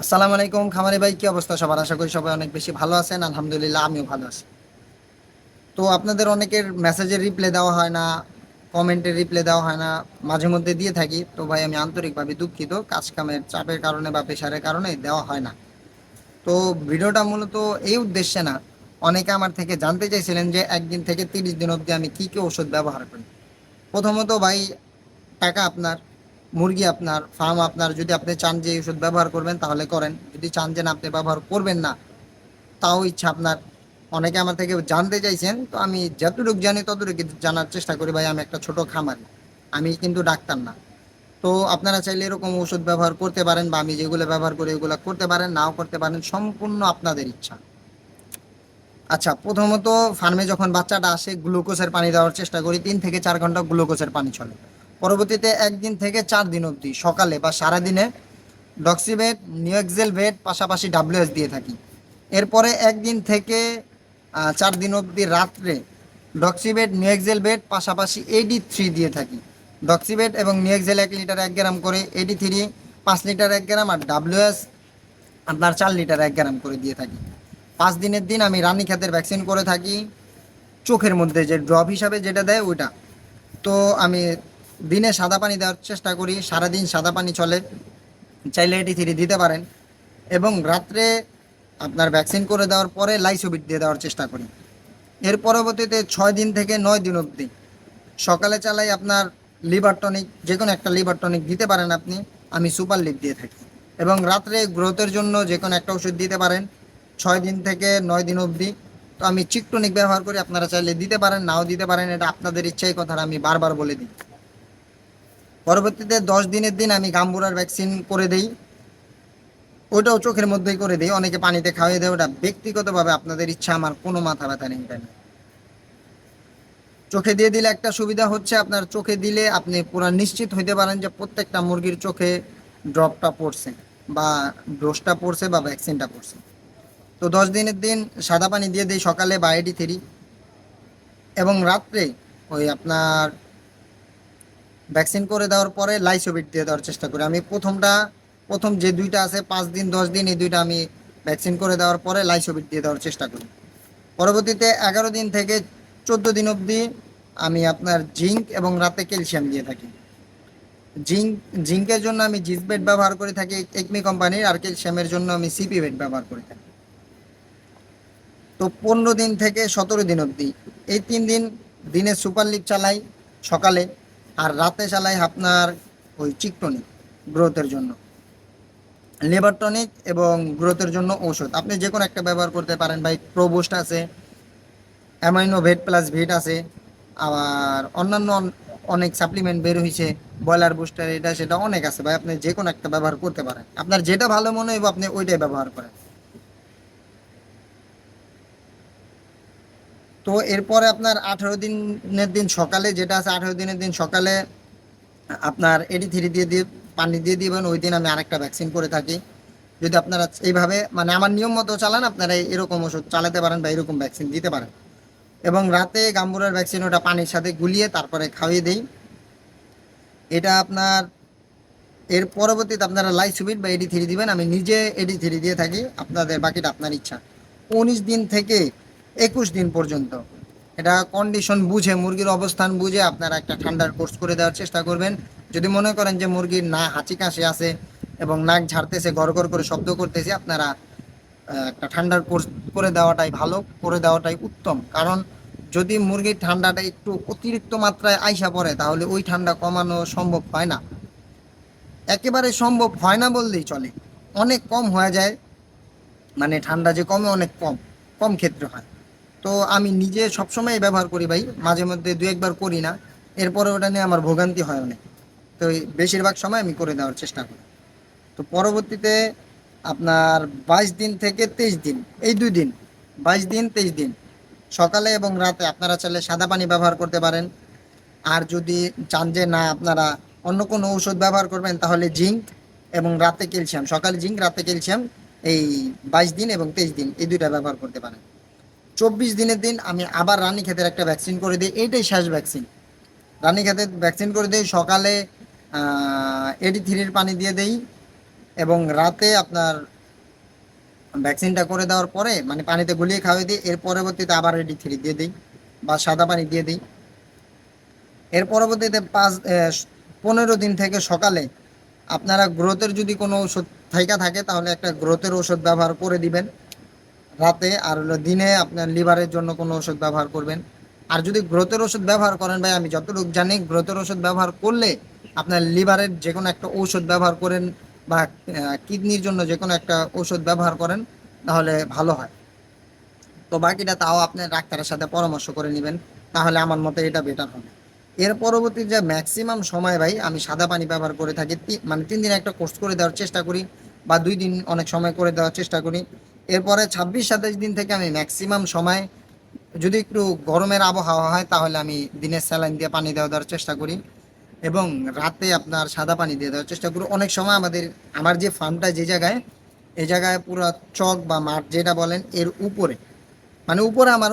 আসসালামু আলাইকুম খামারি ভাই, কি অবস্থা সবার? আশা করি সবাই অনেক বেশি ভালো আছেন। আলহামদুলিল্লাহ, আমিও ভালো আছি। তো আপনাদের অনেকের মেসেজের রিপ্লাই দেওয়া হয় না, কমেন্টের রিপ্লাই দেওয়া হয় না। মাঝে মধ্যে দিয়ে থাকি, তো ভাই আমি আন্তরিকভাবে দুঃখিত। কাজ কামের চাপের কারণে বা প্রেশারের কারণে দেওয়া হয় না। তো ভিডিওটা মূলত এই উদ্দেশ্যে না, অনেকে আমার থেকে জানতে চাইছিলেন যে 1 দিন থেকে 30 দিন অবধি আমি কি কি ওষুধ ব্যবহার করি। প্রথমত ভাই, টাকা আপনার, মুরগি আপনার, ফার্ম আপনার। যদি আপনি চান যে এই ওষুধ ব্যবহার করবেন তাহলে করেন, যদি চান যে না আপনি ব্যবহার করবেন না, তাও ইচ্ছা আপনার। অনেকে আমার থেকে জানতে চাইছেন, তো আমি যতটুকু জানি ততটুকু জানার চেষ্টা করি। ভাই আমি একটা ছোট খামারি, আমি কিন্তু ডাক্তার না। তো আপনারা চাইলে এরকম ওষুধ ব্যবহার করতে পারেন, বা আমি যেগুলো ব্যবহার করি ওগুলো করতে পারেন, নাও করতে পারেন, সম্পূর্ণ আপনাদের ইচ্ছা। আচ্ছা, প্রথমত ফার্মে যখন বাচ্চাটা আসে গ্লুকোজের পানি দেওয়ার চেষ্টা করি। 3 থেকে 4 ঘন্টা গ্লুকোজের পানি চলে। পরবর্তীতে 1 দিন থেকে 4 দিন অবধি সকালে বা সারাদিনে ডক্সিভেট, নিওক্সেলভেট, পাশাপাশি ডাব্লিউএস দিয়ে থাকি। এরপরে 1 দিন থেকে 4 দিন অবধি রাত্রে ডক্সিভেট, নিওক্সেলভেট, পাশাপাশি AD3 দিয়ে থাকি। ডক্সিভেট এবং নিওক্সেল 1 লিটার 1 গ্রাম করে, AD3 5 লিটার 1 গ্রাম, আর ডাব্লিউএস আপনার 4 লিটার 1 গ্রাম করে দিয়ে থাকি। 5 দিনের দিন আমি রানীক্ষেতের ভ্যাকসিন করে থাকি, চোখের মধ্যে যে ড্রপ হিসাবে যেটা দেয় ওইটা। তো আমি দিনে সাদা পানি দেওয়ার চেষ্টা করি, সারাদিন সাদা পানি চলে, চাইলে AD3 দিতে পারেন। এবং রাত্রে আপনার ভ্যাকসিন করে দেওয়ার পরে লাইসোবিট দিয়ে দেওয়ার চেষ্টা করি। এর পরবর্তীতে 6 দিন থেকে 9 দিন অবধি সকালে চালাই আপনার লিভার টনিক, যে কোনো একটা লিভার টনিক দিতে পারেন আপনি। আমি সুপার লিভ দিয়ে থাকি। এবং রাত্রে গ্রোথের জন্য যে কোনো একটা ওষুধ দিতে পারেন 6 দিন থেকে 9 দিন অবধি। তো আমি চিকটনিক ব্যবহার করি, আপনারা চাইলে দিতে পারেন, নাও দিতে পারেন, এটা আপনাদের ইচ্ছাই, কথাটা আমি বারবার বলে দিই। পরবর্তীতে 10 দিনের দিন আমি গাম্বুরার ভ্যাকসিন করে দেই, ওইটাও চোখের মধ্যেই করে দিই। অনেকে পানিতে খাওয়াই দেয়, ওটা ব্যক্তিগতভাবে আপনাদের ইচ্ছা, আমার কোনো মাথা ব্যথা নেই এটা নিয়ে। চোখে দিয়ে দিলে একটা সুবিধা হচ্ছে, আপনার চোখে দিলে আপনি পুরো নিশ্চিত হইতে পারেন যে প্রত্যেকটা মুরগির চোখে ড্রপটা পড়ছে, বা ডোজটা পড়ছে, বা ভ্যাকসিনটা পড়ছে। তো 10 দিনের দিন সাদা পানি দিয়ে দিই সকালে, বা AD3। এবং রাত্রে ওই আপনার ভ্যাকসিন করে দেওয়ার পরে লাইসোবিট দিয়ে দেওয়ার চেষ্টা করি। আমি প্রথম যে দুইটা আছে 5 দিন 10 দিন, এই দুইটা আমি ভ্যাকসিন করে দেওয়ার পরে লাইসোবিট দিয়ে দেওয়ার চেষ্টা করি। পরবর্তীতে 11 দিন থেকে 14 দিন অবধি আমি আপনার জিঙ্ক এবং রাতে ক্যালসিয়াম দিয়ে থাকি। জিঙ্ক জিঙ্কের জন্য আমি জিসবেট ব্যবহার করে থাকি একমি কোম্পানির, আর ক্যালসিয়ামের জন্য আমি সিপিবেট ব্যবহার করে থাকি। তো 15 দিন থেকে 17 দিন অবধি এই 3 দিন দিনে সুপার লিগ চালাই সকালে, আর রাতে চালাই আপনার ওই চিকটনিক গ্রোথের জন্য, লিভার টনিক এবং গ্রোথের জন্য ঔষধ। আপনি যে কোনো একটা ব্যবহার করতে পারেন ভাই। প্রোবোস্ট আছে, অ্যামাইনো ভেট প্লাস ভিট আছে, আবার অন্যান্য অনেক সাপ্লিমেন্ট বের হয়েছে, ব্রয়লার বুস্টার, এটা সেটা অনেক আছে ভাই। আপনি যে কোনো একটা ব্যবহার করতে পারেন, আপনার যেটা ভালো মনে হইব আপনি ওইটাই ব্যবহার করেন। তো এরপরে আপনার 18 দিনের দিন সকালে যেটা আছে, 18 দিনের দিন সকালে আপনার AD3 দিয়ে পানি দিয়ে দিবেন। ওই দিন আমি আরেকটা ভ্যাকসিন করে থাকি। যদি আপনারা এইভাবে মানে আমার নিয়ম মতো চালান, আপনারা এরকম ওষুধ চালাতে পারেন বা এরকম ভ্যাকসিন দিতে পারেন। এবং রাতে গাম্বুরার ভ্যাকসিন ওটা পানির সাথে গুলিয়ে তারপরে খাইয়ে দেই। এটা আপনার এর পরবর্তীতে আপনারা লাইসোবিট বা AD3 দিবেন। আমি নিজে AD3 দিয়ে থাকি, আপনাদের বাকিটা আপনার ইচ্ছা। 19 দিন থেকে 21 দিন পর্যন্ত এটা কন্ডিশন বুঝে, মুরগির অবস্থান বুঝে আপনারা একটা ঠান্ডার কোর্স করে দেওয়ার চেষ্টা করবেন। যদি মনে করেন যে মুরগির না হাঁচি কাশি আছে এবং নাক ঝাড়তেছে, গড় গড় করে শব্দ করতেছে, আপনারা একটা ঠান্ডার কোর্স করে দেওয়াটাই ভালো, করে দেওয়াটাই উত্তম। কারণ যদি মুরগির ঠান্ডাটা একটু অতিরিক্ত মাত্রায় আইসা পড়ে, তাহলে ওই ঠান্ডা কমানো সম্ভব হয় না। একেবারে সম্ভব হয় না বললেই চলে, অনেক কম হয়ে যায়। মানে ঠান্ডা যে কমে, অনেক কম কম ক্ষেত্রে হয়। তো আমি নিজে সবসময় ব্যবহার করি ভাই, মাঝে মধ্যে দু একবার করি না, এরপরে ওটা নিয়ে আমার ভোগান্তি হয় অনেক। তো বেশিরভাগ সময় আমি করে দেওয়ার চেষ্টা করি। তো পরবর্তীতে আপনার 22 দিন থেকে 23 দিন, এই 2 দিন, 22 দিন 23 দিন সকালে এবং রাতে আপনারা চাইলে সাদা পানি ব্যবহার করতে পারেন। আর যদি চান যে না আপনারা অন্য কোনো ঔষধ ব্যবহার করবেন, তাহলে জিঙ্ক এবং রাতে ক্যালসিয়াম, সকালে জিঙ্ক রাতে ক্যালসিয়াম, এই 22 দিন এবং 23 দিন এই দুইটা ব্যবহার করতে পারেন। 24 দিনের দিন আমি আবার রানীক্ষেতের একটা ভ্যাকসিন করে দিই, এইটাই শেষ ভ্যাকসিন। রানীক্ষেতের ভ্যাকসিন করে দিই সকালে, AD3 পানি দিয়ে দেই, এবং রাতে আপনার ভ্যাকসিনটা করে দেওয়ার পরে মানে পানিতে গুলিয়ে খাওয়াই দিই, এর পরবর্তীতে আবার এডি 3 দিয়ে দিই বা সাদা পানি দিয়ে দিই। এর পরবর্তীতে 15 দিন থেকে সকালে আপনারা গ্রোথের যদি কোনো ওষুধ থাইকা থাকে তাহলে একটা গ্রোথের ওষুধ ব্যবহার করে দিবেন রাতে, আর হলো দিনে আপনার লিভারের জন্য কোনো ওষুধ ব্যবহার করবেন। আর যদি গ্রোথের ওষুধ ব্যবহার করেন ভাই, আমি যতটুকু জানি গ্রোথের ওষুধ ব্যবহার করলে আপনার লিভারের যে কোনো একটা ঔষধ ব্যবহার করেন বা কিডনির জন্য যে কোনো একটা ওষুধ ব্যবহার করেন তাহলে ভালো হয়। তো বাকিটা তাও আপনার ডাক্তারের সাথে পরামর্শ করে নেবেন, তাহলে আমার মতে এটা বেটার হবে। এর পরবর্তী যে ম্যাক্সিমাম সময় ভাই আমি সাদা পানি ব্যবহার করে থাকি, মানে 3 দিন একটা কোর্স করে দেওয়ার চেষ্টা করি বা 2 দিন অনেক সময় করে দেওয়ার চেষ্টা করি। এরপরে 26-27 দিন থেকে আমি ম্যাক্সিমাম সময়, যদি একটু গরমের আবহাওয়া হয় তাহলে আমি দিনে স্যালাইন দিয়ে পানি দেওয়ার চেষ্টা করি এবং রাতে আপনার সাদা পানি দিয়ে দেওয়ার চেষ্টা করি। অনেক সময় আমার যে ফার্মটা যে জায়গায়, এই জায়গায় পুরো চক বা মাঠ যেটা বলেন এর উপরে, মানে উপরে আমার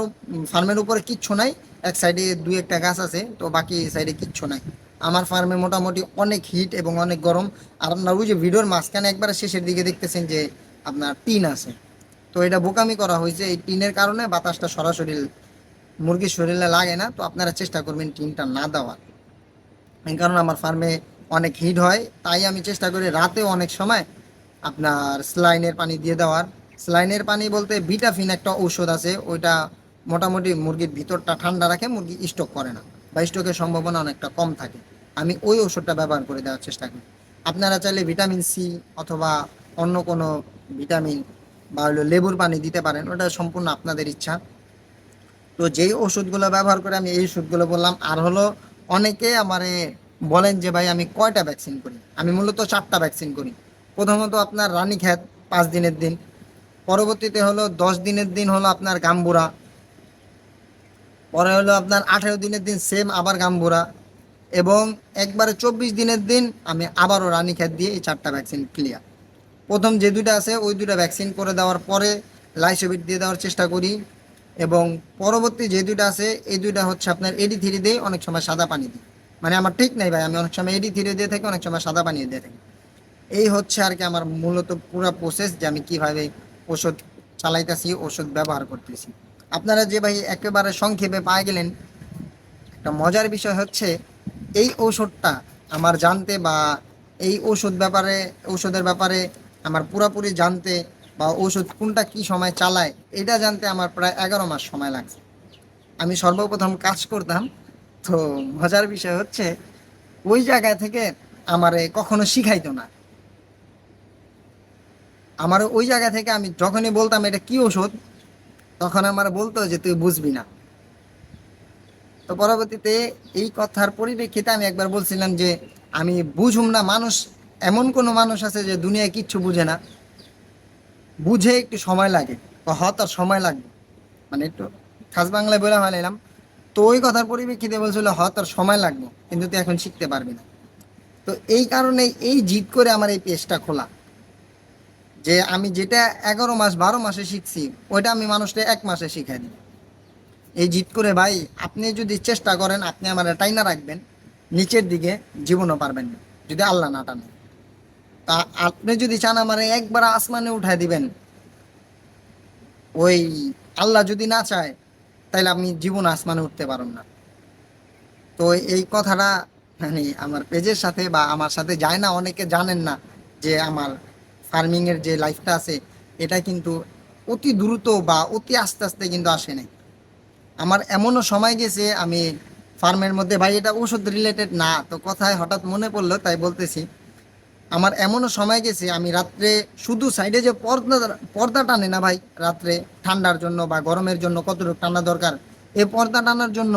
ফার্মের উপরে কিচ্ছু নাই, এক সাইডে 2-1টা গাছ আছে, তো বাকি সাইডে কিচ্ছু নাই। আমার ফার্মে মোটামুটি অনেক হিট এবং অনেক গরম। আর আপনার ওই যে ভিডিওর মাঝখানে একবারে শেষের দিকে দেখতেছেন যে আপনার টিন আছে, তো এটা বোকামি করা হয়েছে, এই টিনের কারণে বাতাসটা সরাসরি মুরগির শরীরে লাগে না। তো আপনারা চেষ্টা করবেন টিনটা না দেওয়ার, এই কারণে আমার ফার্মে অনেক হিট হয়, তাই আমি চেষ্টা করি রাতেও অনেক সময় আপনার স্লাইনের পানি দিয়ে দেওয়ার। স্লাইনের পানি বলতে ভিটাফিন একটা ঔষধ আছে, ওইটা মোটামুটি মুরগির ভিতরটা ঠান্ডা রাখে, মুরগি স্ট্রোক করে না বা স্ট্রোকের সম্ভাবনা অনেকটা কম থাকে। আমি ওই ওষুধটা ব্যবহার করে দেওয়ার চেষ্টা করি। আপনারা চাইলে ভিটামিন সি অথবা অন্য কোনো ভিটামিন বা হলো লেবুর পানি দিতে পারেন, ওটা সম্পূর্ণ আপনাদের ইচ্ছা। তো যেই ওষুধগুলো ব্যবহার করে আমি এই ওষুধগুলো বললাম। আর হলো অনেকে আমারে বলেন যে ভাই আমি কয়টা ভ্যাকসিন করি, আমি মূলত 4টা ভ্যাকসিন করি। প্রথমত আপনার রানীক্ষেত 5 দিনের দিন, পরবর্তীতে হলো 10 দিনের দিন হলো আপনার গাম্বুরা, পরে হলো আপনার 18 দিনের দিন সেম আবার গাম্বুরা, এবং একবারে 24 দিনের দিন আমি আবারও রানীক্ষেত দিয়ে এই 4টা ভ্যাকসিন ক্লিয়ার। প্রথম যে 2টা আছে ওই 2টা ভ্যাকসিন করে দেওয়ার পরে লাইসোভিট দিয়ে দেওয়ার চেষ্টা করি, এবং পরবর্তী যে 2টা আছে এই 2টা হচ্ছে আপনার এডি 3 দিয়ে, অনেক সময় সাদা পানি দিই। মানে আমার ঠিক নাই ভাই, আমি অনেক সময় এডি 3 দিয়ে থাকি, অনেক সময় সাদা পানি দিয়ে থাকি। এই হচ্ছে আর কি আমার মূলত পুরো প্রসেস, যে আমি কিভাবে ওষুধ চালাইতেছি, ওষুধ ব্যবহার করতেছি। আপনারা যে ভাই একেবারে সংক্ষেপে পায়ে গেলেন, একটা মজার বিষয় হচ্ছে এই ঔষধটা আমার জানতে বা এই ঔষধের ব্যাপারে আমার পুরোপুরি জানতে বা ওষুধ কোনটা কি সময় চালায় এটা জানতে আমার প্রায় 11 মাস সময় লাগছে। আমি সর্বপ্রথম কাজ করতাম, তো মজার বিষয় হচ্ছে ওই জায়গা থেকে আমারে কখনো শিখাইতো না। আমার ওই জায়গা থেকে আমি যখনই বলতাম এটা কি ওষুধ, তখন আমার বলতো যে তুই বুঝবি না। তো পরবর্তীতে এই কথার পরিপ্রেক্ষিতে আমি একবার বলছিলাম যে আমি বুঝুম না, মানুষ এমন কোনো মানুষ আছে যে দুনিয়ায় কিচ্ছু বুঝে না, বুঝে একটু সময় লাগে, তার সময় লাগবে, মানে একটু খাস বাংলায় বলে ফেলাম। তো ওই কথার পরিপ্রেক্ষিতে বলছিল তার সময় লাগবে, কিন্তু তুই এখন শিখতে পারবি না। তো এই কারণে এই জিদ করে আমার এই পেজটা খোলা, যে আমি যেটা 11 মাস 12 মাসে শিখছি ওইটা আমি মানুষটা 1 মাসে শিখাই দিই। এই জিদ করে ভাই আপনি যদি চেষ্টা করেন আপনি আমার টাইনা রাখবেন নিচের দিকে, জীবনও পারবেন না যদি আল্লাহ না টানে। তা আপনি যদি চান আমার একবার আসমানে উঠায় দিবেন, ওই আল্লাহ যদি না চায় তাহলে আপনি জীবন আসমানে উঠতে পারেন না। তো এই কথাটা মানে আমার পেজের সাথে বা আমার সাথে যায় না, অনেকে জানেন না যে আমার ফার্মিংয়ের যে লাইফটা আছে এটা কিন্তু অতি দ্রুত বা অতি আস্তে আস্তে কিন্তু আসে নাই। আমার এমনও সময় গেছে আমি ফার্মের মধ্যে, ভাই এটা ওষুধ রিলেটেড না, তো কথায় হঠাৎ মনে পড়লো তাই বলতেছি। আমার এমনও সময় গেছে আমি রাত্রে শুধু সাইডে যে পর্দা টানে না ভাই রাত্রে ঠান্ডার জন্য বা গরমের জন্য কতটুকু ঠান্ডা দরকার, এই পর্দা টানার জন্য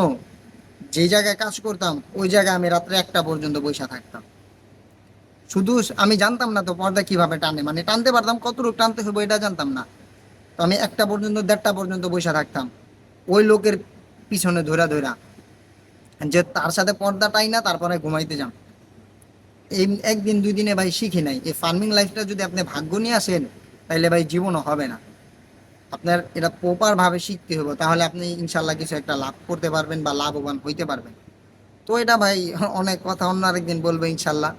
যে জায়গায় কাজ করতাম ওই জায়গায় আমি রাত্রে 1টা পর্যন্ত বসে থাকতাম। শুধু আমি জানতাম না তো পর্দা কিভাবে টানে, মানে টানতে পারতাম, কতটুকু টানতে হবে এটা জানতাম না। তো আমি 1টা পর্যন্ত 1:30টা পর্যন্ত বসে থাকতাম ওই লোকের পিছনে ধরা ধরা, যে তার সাথে পর্দা টাই না তারপরে ঘুমাইতে যান। এই 1 দিন 2 দিনে ভাই শিখি নাই। এই ফার্মিং লাইফটা যদি আপনি ভাগ্য নিয়ে আসেন তাহলে ভাই জীবনও হবে না। আপনার এটা প্রপার ভাবে শিখতে হবে, তাহলে আপনি ইনশাল্লাহ কিছু একটা লাভ করতে পারবেন বা লাভবান হইতে পারবেন। তো এটা ভাই অনেক কথা, অন্য আরেকদিন বলবো ইনশাল্লাহ।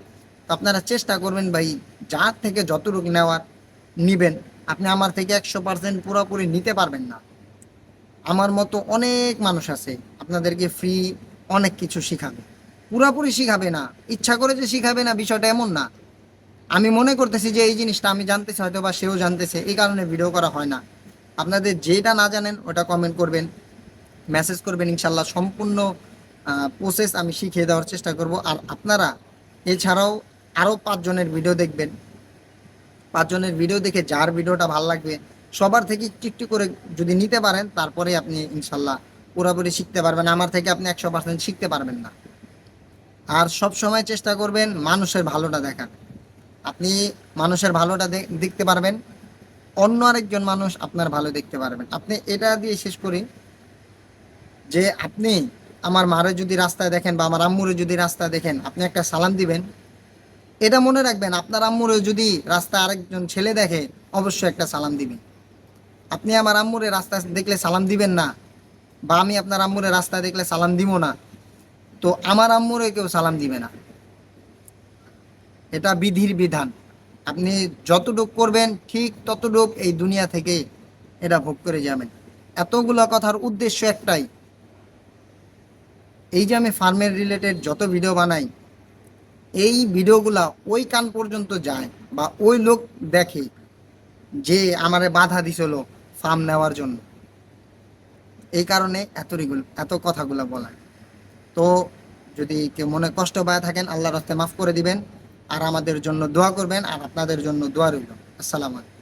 তো আপনারা চেষ্টা করবেন ভাই যার থেকে যতটুকু নেওয়ার নিবেন। আপনি আমার থেকে 100% পুরোপুরি নিতে পারবেন না। আমার মতো অনেক মানুষ আছে আপনাদেরকে ফ্রি অনেক কিছু শিখাবে, পুরোপুরি শিখাবে না, ইচ্ছা করে যে শিখাবে না বিষয়টা এমন না। আমি মনে করতেছি যে এই জিনিসটা আমি জানতেছি, হয়তো বা সেও জানতেছে, এই কারণে ভিডিও করা হয় না। আপনাদের যেটা না জানেন ওটা কমেন্ট করবেন, মেসেজ করবেন, ইনশাল্লাহ সম্পূর্ণ প্রসেস আমি শিখিয়ে দেওয়ার চেষ্টা করব। আর আপনারা এছাড়াও আরও 5 জনের ভিডিও দেখবেন। 5 জনের ভিডিও দেখে যার ভিডিওটা ভালো লাগবে সবার থেকে একটু একটু করে যদি নিতে পারেন, তারপরে আপনি ইনশাল্লাহ পুরোপুরি শিখতে পারবেন। আমার থেকে আপনি 100% শিখতে পারবেন না। আর সব সময় চেষ্টা করবেন মানুষের ভালোটা দেখার। আপনি মানুষের ভালোটা দেখতে পারবেন, অন্য আরেকজন মানুষ আপনার ভালো দেখতে পারবেন। আপনি এটা দিয়ে শেষ করি যে আপনি আমার মারে যদি রাস্তায় দেখেন বা আমার আম্মুরে যদি রাস্তায় দেখেন, আপনি একটা সালাম দিবেন। এটা মনে রাখবেন, আপনার আম্মুরে যদি রাস্তায় আরেকজন ছেলে দেখে অবশ্যই একটা সালাম দিবেন। আপনি আমার আম্মুরে রাস্তায় দেখলে সালাম দিবেন না, বা আমি আপনার আম্মুরে রাস্তায় দেখলে সালাম দিব না, তো আমার আম্মুরে কেউ সালাম দিবে না। এটা বিধির বিধান। আপনি যতটুক করবেন ঠিক ততটুক এই দুনিয়া থেকে এটা ভোগ করে যাবেন। এতগুলো কথার উদ্দেশ্য একটাই, এই যে আমি ফার্মের রিলেটেড যত ভিডিও বানাই, এই ভিডিওগুলা ওই কান পর্যন্ত যায় বা ওই লোক দেখে যে আমারে বাধা দিছিল ফার্ম নেওয়ার জন্য। এই কারণে এত কথাগুলো বলা। তো যদি কেউ মনে কষ্ট পায় থাকেন, আল্লাহর রাস্তায় মাফ করে দিবেন। আর আমাদের জন্য দোয়া করবেন, আর আপনাদের জন্য দোয়া রইল। আসসালামু আলাইকুম।